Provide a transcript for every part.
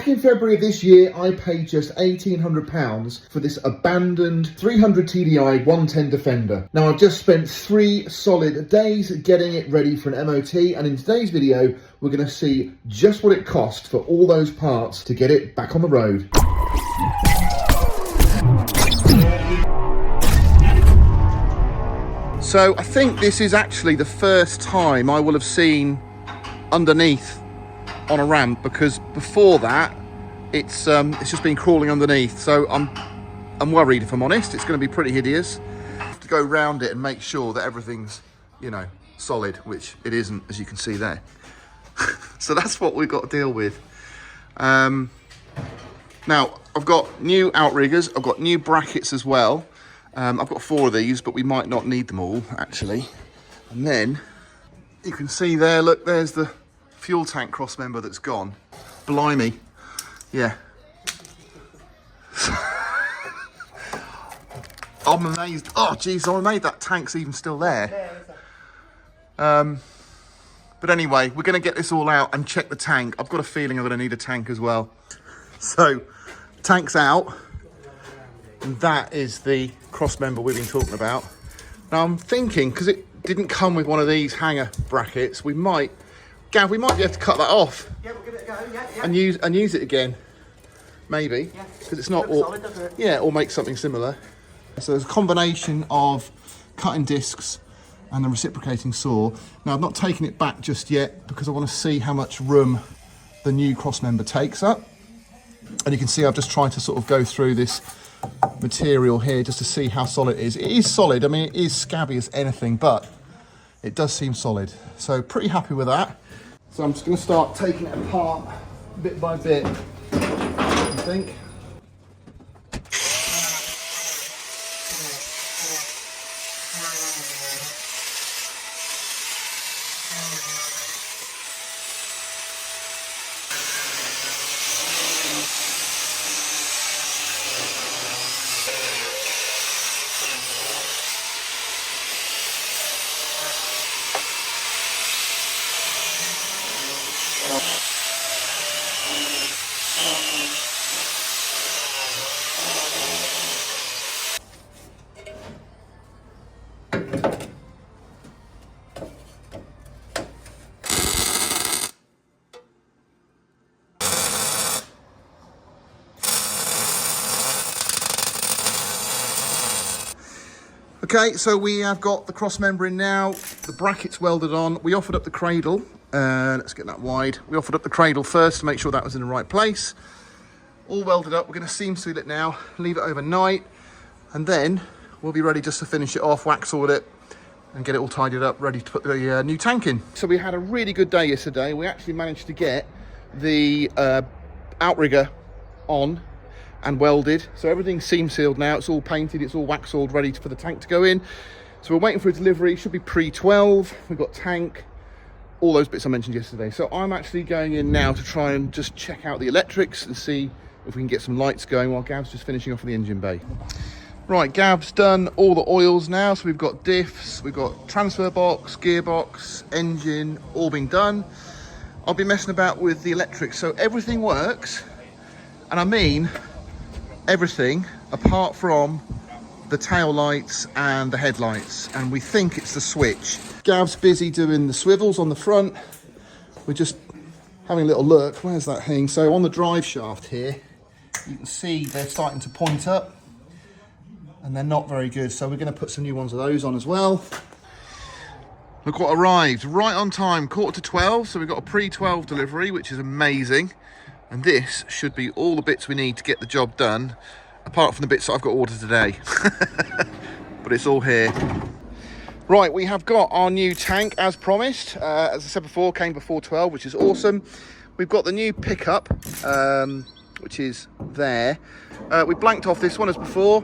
back in February of this year, I paid just £1,800 for this abandoned 300 TDI 110 Defender. Now, I've just spent 3 solid days getting it ready for an MOT, and in today's video, we're going to see just what it cost for all those parts to get it back on the road. So I think this is actually the first time I will have seen underneath on a ramp, because before that it's just been crawling underneath. So I'm worried, if I'm honest. It's going to be pretty hideous. I have to go round it and make sure that everything's, you know, solid, which it isn't, as you can see there. So that's what we've got to deal with. Now I've got new outriggers, I've got new brackets as well. I've got 4 of these, but we might not need them all, actually. And then you can see there, look, there's the fuel tank cross member that's gone. Blimey. Yeah. I'm amazed. Oh, geez, I'm amazed that tank's even still there. But anyway, we're going to get this all out and check the tank. I've got a feeling I'm going to need a tank as well. So, tank's out. And that is the cross member we've been talking about. Now I'm thinking, because it didn't come with one of these hanger brackets, we might, Gav, we might be able to cut that off. Yeah, we'll give it a go, yeah. And use it again, maybe, because it's not all, solid, doesn't it? Yeah, or make something similar. So there's a combination of cutting discs and the reciprocating saw. Now I've not taken it back just yet because I want to see how much room the new cross member takes up. And you can see I've just tried to sort of go through this material here just to see how solid it is. It is solid. I mean, it is scabby as anything, but it does seem solid. So pretty happy with that. So I'm just going to start taking it apart bit by bit, I think. Okay, so we have got the cross member in now, the brackets welded on. We offered up the cradle, let's get that wide. We offered up the cradle first to make sure that was in the right place. All welded up, we're gonna seam seal it now, leave it overnight, and then we'll be ready just to finish it off, wax all it, and get it all tidied up, ready to put the new tank in. So we had a really good day yesterday. We actually managed to get the outrigger on and welded, so everything's seam sealed now. It's all painted, it's all wax sealed, ready for the tank to go in. So we're waiting for a delivery. It should be pre-12. We've got tank, all those bits I mentioned yesterday. So I'm actually going in now to try and just check out the electrics and see if we can get some lights going while Gav's just finishing off the engine bay. Right, Gav's done all the oils now. So we've got diffs, we've got transfer box, gearbox, engine, all being done. I'll be messing about with the electrics. So everything works, and I mean everything apart from the tail lights and the headlights, and we think it's the switch. Gav's busy doing the swivels on the front. We're just having a little look. Where's that thing? So on the drive shaft here, you can see they're starting to point up and they're not very good, so we're going to put some new ones of those on as well. Look what arrived right on time, 11:45, so we've got a pre-12 delivery, which is amazing. And this should be all the bits we need to get the job done, apart from the bits that I've got ordered today. But it's all here. Right, we have got our new tank as promised. As I said before, came before 12, which is awesome. We've got the new pickup, which is there. We blanked off this one as before.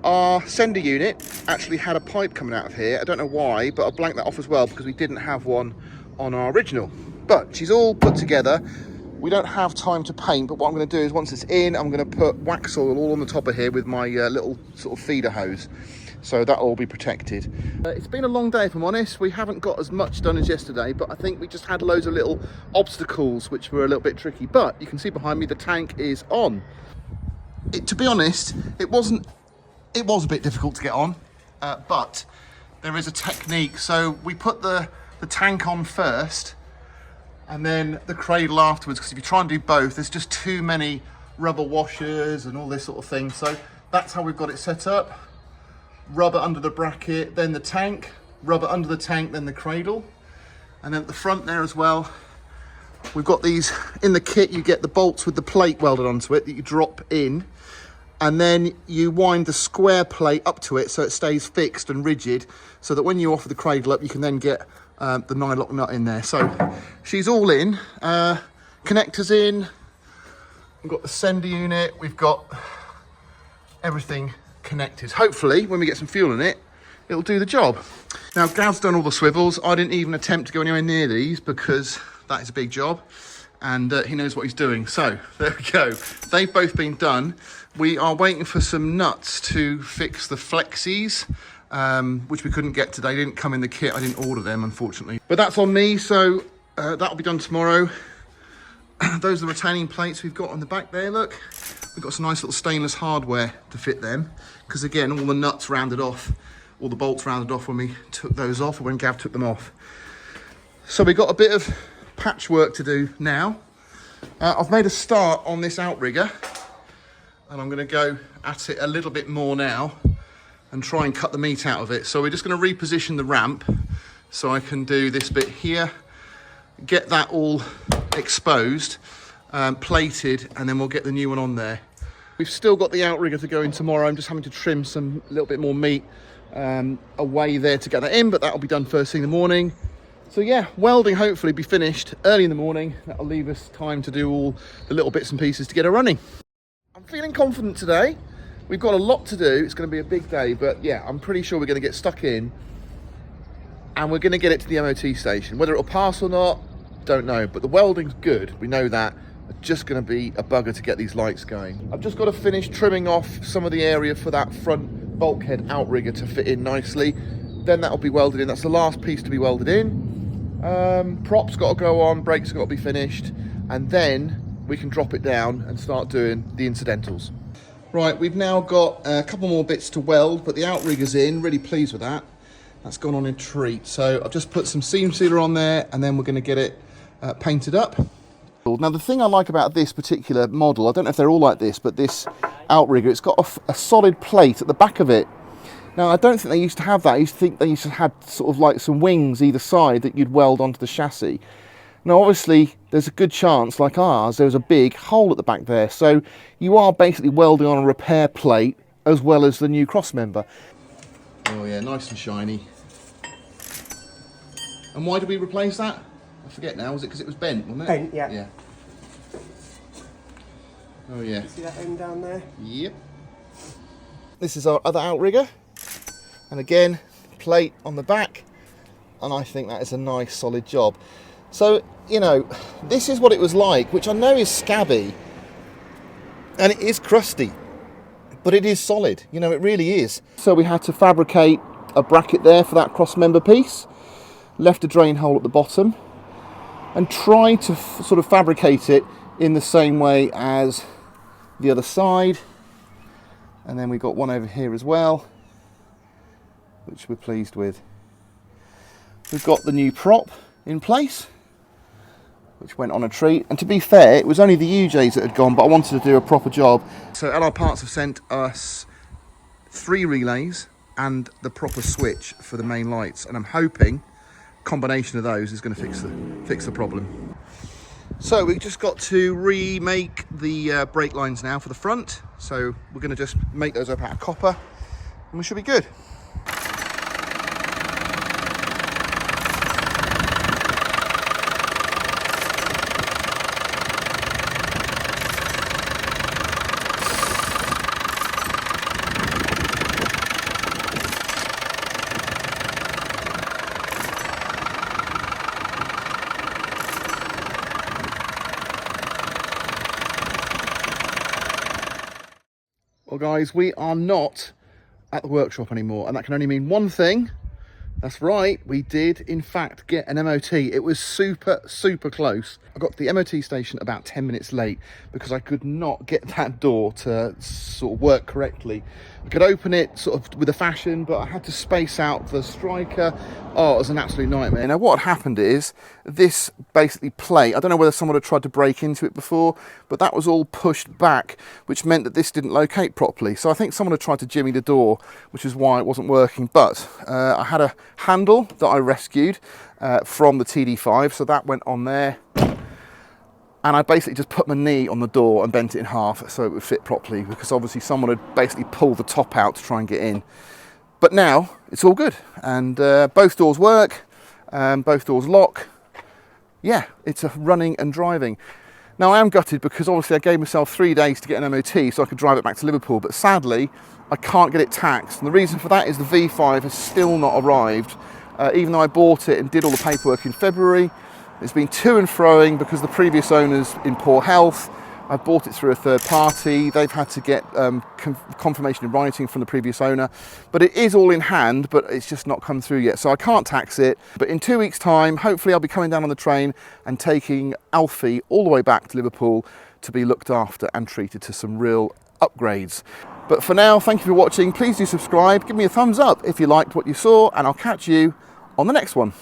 Our sender unit actually had a pipe coming out of here. I don't know why, but I blanked that off as well because we didn't have one on our original. But she's all put together. We don't have time to paint, but what I'm going to do is once it's in, I'm going to put wax oil all on the top of here with my little sort of feeder hose. So that'll all be protected. It's been a long day, if I'm honest. We haven't got as much done as yesterday, but I think we just had loads of little obstacles which were a little bit tricky. But you can see behind me the tank is on. To be honest, it was a bit difficult to get on, but there is a technique. So we put the tank on first and then the cradle afterwards, because if you try and do both, there's just too many rubber washers and all this sort of thing. So that's how we've got it set up. Rubber under the bracket, then the tank, rubber under the tank, then the cradle. And then at the front there as well, we've got these, in the kit you get the bolts with the plate welded onto it that you drop in, and then you wind the square plate up to it so it stays fixed and rigid, so that when you offer the cradle up you can then get the nylock nut in there. So she's all in, connectors in, we've got the sender unit, we've got everything connected. Hopefully when we get some fuel in it, it'll do the job. Now Gav's done all the swivels. I didn't even attempt to go anywhere near these because that is a big job, and he knows what he's doing. So there we go, they've both been done. We are waiting for some nuts to fix the flexies, which we couldn't get today. They didn't come in the kit. I didn't order them, unfortunately. But that's on me, so that'll be done tomorrow. Those are the retaining plates we've got on the back there, look. We've got some nice little stainless hardware to fit them, because again, all the nuts rounded off, all the bolts rounded off when we took those off, or when Gav took them off. So we've got a bit of patchwork to do now. I've made a start on this outrigger, and I'm going to go at it a little bit more now and try and cut the meat out of it. So we're just going to reposition the ramp so I can do this bit here, get that all exposed, plated, and then we'll get the new one on there. We've still got the outrigger to go in tomorrow. I'm just having to trim some little bit more meat away there to get that in, but that'll be done first thing in the morning. So yeah, welding hopefully be finished early in the morning. That'll leave us time to do all the little bits and pieces to get her running. I'm feeling confident today. We've got a lot to do. It's going to be a big day, but yeah, I'm pretty sure we're going to get stuck in and we're going to get it to the MOT station. Whether it'll pass or not, don't know, but the welding's good. We know that. It's just going to be a bugger to get these lights going. I've just got to finish trimming off some of the area for that front bulkhead outrigger to fit in nicely. Then that'll be welded in. That's the last piece to be welded in. Props got to go on, brakes got to be finished, and then we can drop it down and start doing the incidentals. Right, we've now got a couple more bits to weld, but the outrigger's in, really pleased with that. That's gone on a treat. So I've just put some seam sealer on there, and then we're going to get it painted up. Now the thing I like about this particular model, I don't know if they're all like this, but this outrigger, it's got a solid plate at the back of it. Now I don't think they used to have that. I used to think they used to have sort of like some wings either side that you'd weld onto the chassis. Now obviously there's a good chance, like ours, there's a big hole at the back there, so you are basically welding on a repair plate as well as the new crossmember. Oh yeah, nice and shiny. And why did we replace that? I forget now, was it because it was bent, wasn't it? Bent, yeah. Yeah. Oh yeah. You see that end down there? Yep. This is our other outrigger, and again, plate on the back, and I think that is a nice solid job. So, you know, this is what it was like, which I know is scabby, and it is crusty, but it is solid, you know, it really is. So we had to fabricate a bracket there for that cross-member piece, left a drain hole at the bottom, and tried to sort of fabricate it in the same way as the other side. And then we got one over here as well, which we're pleased with. We've got the new prop in place, which went on a treat. And to be fair, it was only the UJs that had gone, but I wanted to do a proper job. So LR Parts have sent us 3 relays and the proper switch for the main lights, and I'm hoping a combination of those is going to fix the problem. So we've just got to remake the brake lines now for the front. So we're going to just make those up out of copper, and we should be good. Well guys, we are not at the workshop anymore, and that can only mean one thing. That's right, we did in fact get an MOT. It was super close. I got to the MOT station about 10 minutes late because I could not get that door to sort of work correctly. I could open it sort of with a fashion, but I had to space out the striker. Oh, it was an absolute nightmare. Now what happened is this basically plate, I don't know whether someone had tried to break into it before, but that was all pushed back, which meant that this didn't locate properly. So I think someone had tried to jimmy the door, which is why it wasn't working. But I had a handle that I rescued from the TD5, so that went on there. And I basically just put my knee on the door and bent it in half so it would fit properly, because obviously someone had basically pulled the top out to try and get in. But now it's all good, and both doors work, both doors lock. Yeah, it's a running and driving. Now I am gutted because obviously I gave myself 3 days to get an MOT so I could drive it back to Liverpool, but sadly I can't get it taxed, and the reason for that is the V5 has still not arrived, even though I bought it and did all the paperwork in February. It's been to and froing because the previous owner's in poor health. I bought it through a third party. They've had to get confirmation in writing from the previous owner, but it is all in hand, but it's just not come through yet, so I can't tax it. But in 2 weeks' time, hopefully I'll be coming down on the train and taking Alfie all the way back to Liverpool to be looked after and treated to some real upgrades. But for now, thank you for watching. Please do subscribe, give me a thumbs up if you liked what you saw, and I'll catch you on the next one.